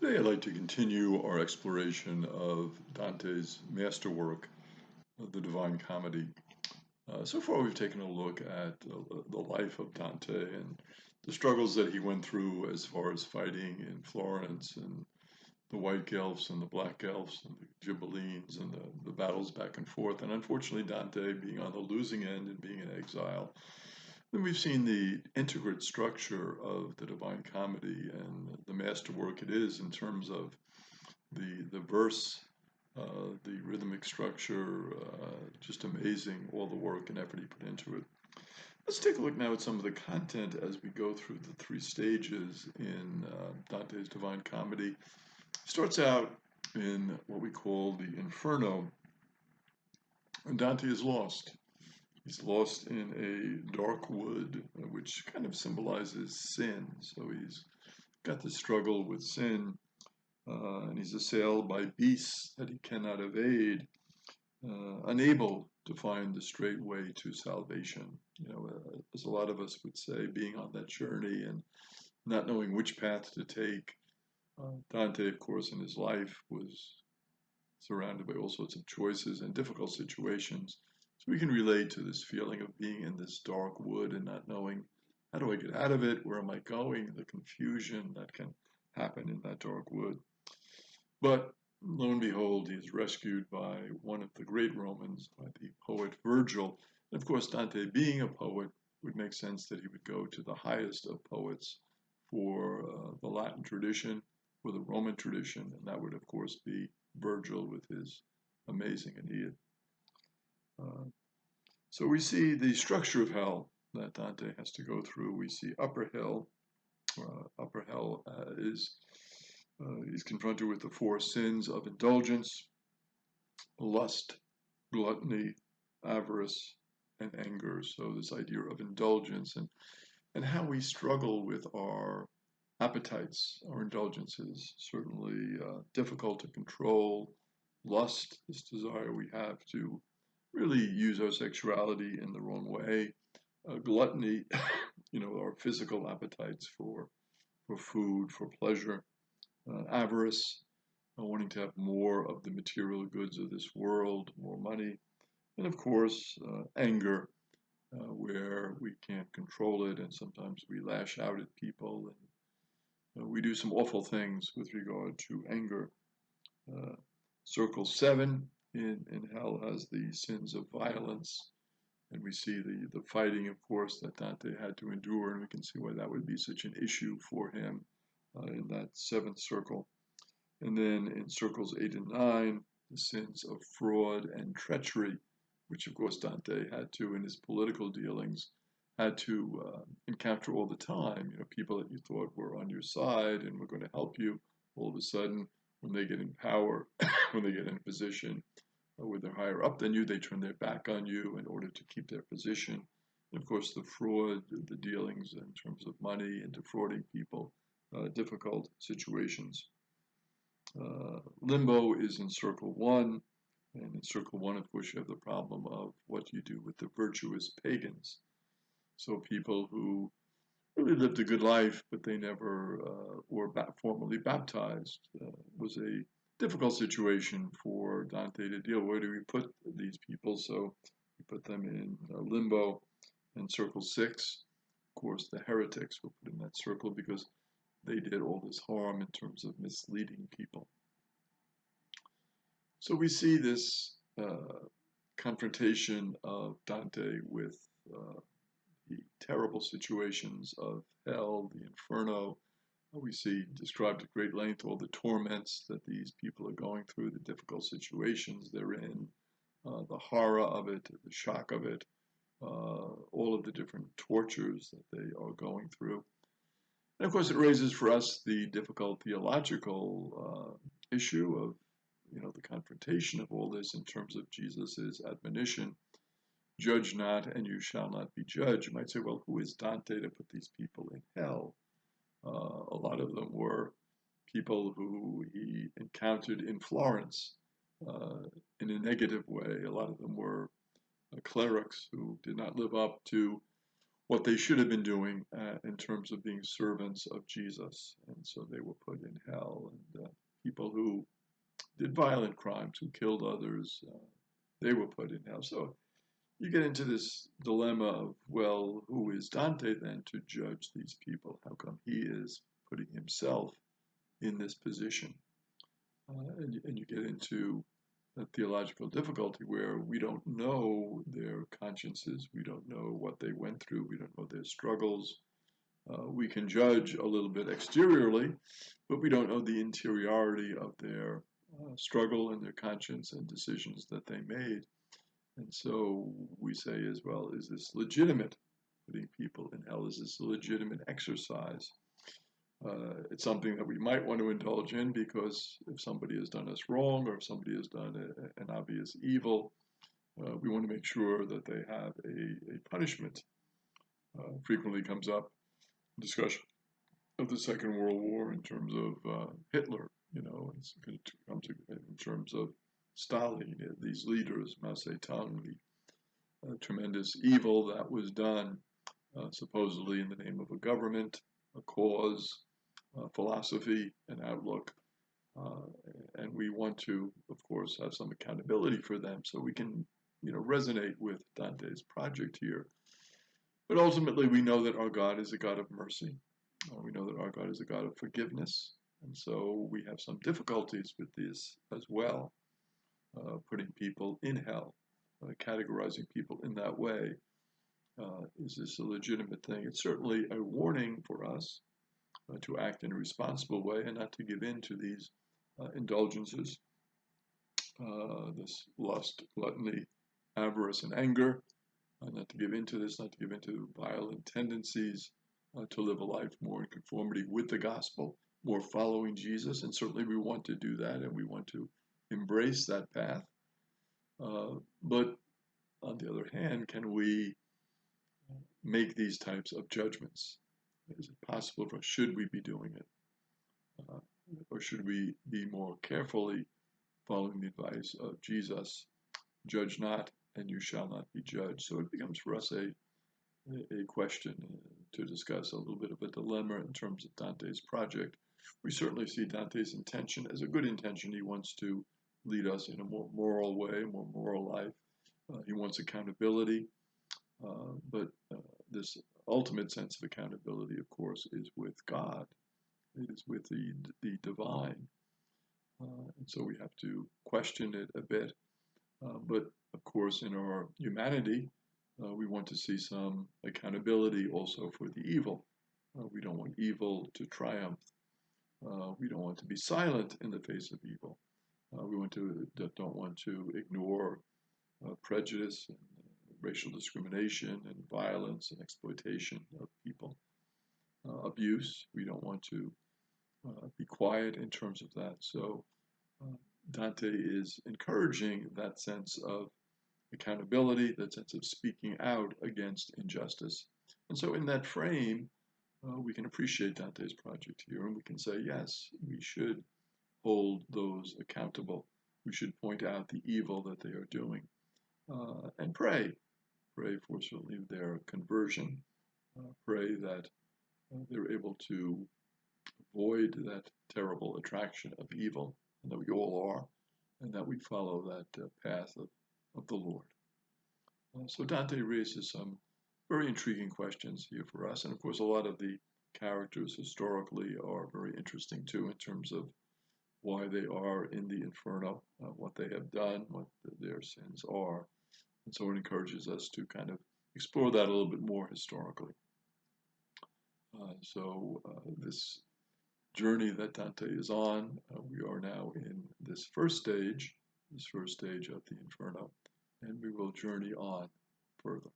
Today, I'd like to continue our exploration of Dante's masterwork, the Divine Comedy. So far, we've taken a look at the life of Dante and the struggles that he went through as far as fighting in Florence and the White Guelphs and the Black Guelphs and the Ghibellines and the battles back and forth. And unfortunately, Dante being on the losing end and being in exile. Then we've seen the intricate structure of the Divine Comedy and the masterwork it is in terms of the verse, the rhythmic structure, just amazing, all the work and effort he put into it. Let's take a look now at some of the content as we go through the three stages in Dante's Divine Comedy. Starts out in what we call the Inferno, and Dante is lost. He's lost in a dark wood, which kind of symbolizes sin. So he's got the struggle with sin, and he's assailed by beasts that he cannot evade, unable to find the straight way to salvation. As a lot of us would say, being on that journey and not knowing which path to take. Dante, of course, in his life was surrounded by all sorts of choices and difficult situations. So we can relate to this feeling of being in this dark wood and not knowing how do I get out of it? Where am I going? The confusion that can happen in that dark wood. But lo and behold, he is rescued by one of the great Romans, by the poet Virgil. And of course, Dante, being a poet, would make sense that he would go to the highest of poets for the Latin tradition, for the Roman tradition, and that would, of course, be Virgil with his amazing Aeneid. So we see the structure of hell that Dante has to go through. We see upper hell. Upper hell is he's confronted with the four sins of indulgence, lust, gluttony, avarice, and anger. So this idea of indulgence and how we struggle with our appetites, our indulgences, certainly difficult to control. Lust, this desire we have to really use our sexuality in the wrong way. Gluttony, our physical appetites for food, for pleasure. Avarice, wanting to have more of the material goods of this world, more money. And of course, anger, where we can't control it and sometimes we lash out at people and we do some awful things with regard to anger. Circle 7 in hell has the sins of violence, and we see the fighting, of course, that Dante had to endure, and we can see why that would be such an issue for him in that seventh circle. And then in circles 8 and 9, the sins of fraud and treachery, which of course Dante had to, in his political dealings, had to encounter all the time. People that you thought were on your side and were going to help you, all of a sudden, when they get in power, when they get in a position where they're higher up than you, they turn their back on you in order to keep their position. And of course, the fraud, the dealings in terms of money and defrauding people, difficult situations. Limbo is in circle 1, and in circle 1, of course, you have the problem of what you do with the virtuous pagans. So people who really lived a good life, but they never were formally baptized. Was a difficult situation for Dante to deal with. Where do we put these people? So we put them in limbo. In circle 6, of course, the heretics were put in that circle because they did all this harm in terms of misleading people. So we see this confrontation of Dante with the terrible situations of hell, the Inferno. We see described at great length all the torments that these people are going through, the difficult situations they're in, the horror of it, the shock of it, all of the different tortures that they are going through. And of course, it raises for us the difficult theological issue of, the confrontation of all this in terms of Jesus's admonition, judge not and you shall not be judged. You might say, well, who is Dante to put these people in hell? A lot of them were people who he encountered in Florence in a negative way. A lot of them were clerics who did not live up to what they should have been doing in terms of being servants of Jesus. And so they were put in hell. And people who did violent crimes, who killed others, they were put in hell. So you get into this dilemma of, well, who is Dante then to judge these people? How come he is putting himself in this position? And you get into a theological difficulty where we don't know their consciences, we don't know what they went through, we don't know their struggles. We can judge a little bit exteriorly, but we don't know the interiority of their struggle and their conscience and decisions that they made. And so we say as well, is this legitimate, putting people in hell? Is this a legitimate exercise? It's something that we might want to indulge in because if somebody has done us wrong or if somebody has done an obvious evil, we want to make sure that they have a punishment. Frequently comes up discussion of the Second World War in terms of Hitler, it's going to come to in terms of Stalin, these leaders, Mao Zedong, the tremendous evil that was done supposedly in the name of a government, a cause, philosophy, and outlook. And we want to, of course, have some accountability for them so we can, resonate with Dante's project here. But ultimately, we know that our God is a God of mercy. We know that our God is a God of forgiveness. And so we have some difficulties with this as well, putting people in hell, categorizing people in that way. Is this a legitimate thing? It's certainly a warning for us to act in a responsible way and not to give in to these indulgences, this lust, gluttony, avarice, and anger, not to give in to this, not to give in to violent tendencies, to live a life more in conformity with the gospel, more following Jesus. And certainly we want to do that and we want to embrace that path. But on the other hand, can we make these types of judgments? Is it possible for us? Should we be doing it? Or should we be more carefully following the advice of Jesus? Judge not, and you shall not be judged. So it becomes for us a question to discuss, a little bit of a dilemma in terms of Dante's project. We certainly see Dante's intention as a good intention. He wants to lead us in a more moral way, a more moral life. He wants accountability, but this ultimate sense of accountability, of course, is with God. It is with the divine. And so we have to question it a bit. But of course, in our humanity, we want to see some accountability also for the evil. We don't want evil to triumph. We don't want to be silent in the face of evil. We don't want to ignore prejudice and racial discrimination and violence and exploitation of people. Abuse, we don't want to be quiet in terms of that. So Dante is encouraging that sense of accountability, that sense of speaking out against injustice. And so in that frame, we can appreciate Dante's project here, and we can say, yes, we should hold those accountable. We should point out the evil that they are doing, and pray for certainly their conversion, pray that they're able to avoid that terrible attraction of evil, and that we all are, and that we follow that path of the Lord. So Dante raises some very intriguing questions here for us, and of course a lot of the characters historically are very interesting too in terms of why they are in the Inferno, what they have done, what their sins are. And so it encourages us to kind of explore that a little bit more historically. So this journey that Dante is on, we are now in this first stage of the Inferno, and we will journey on further.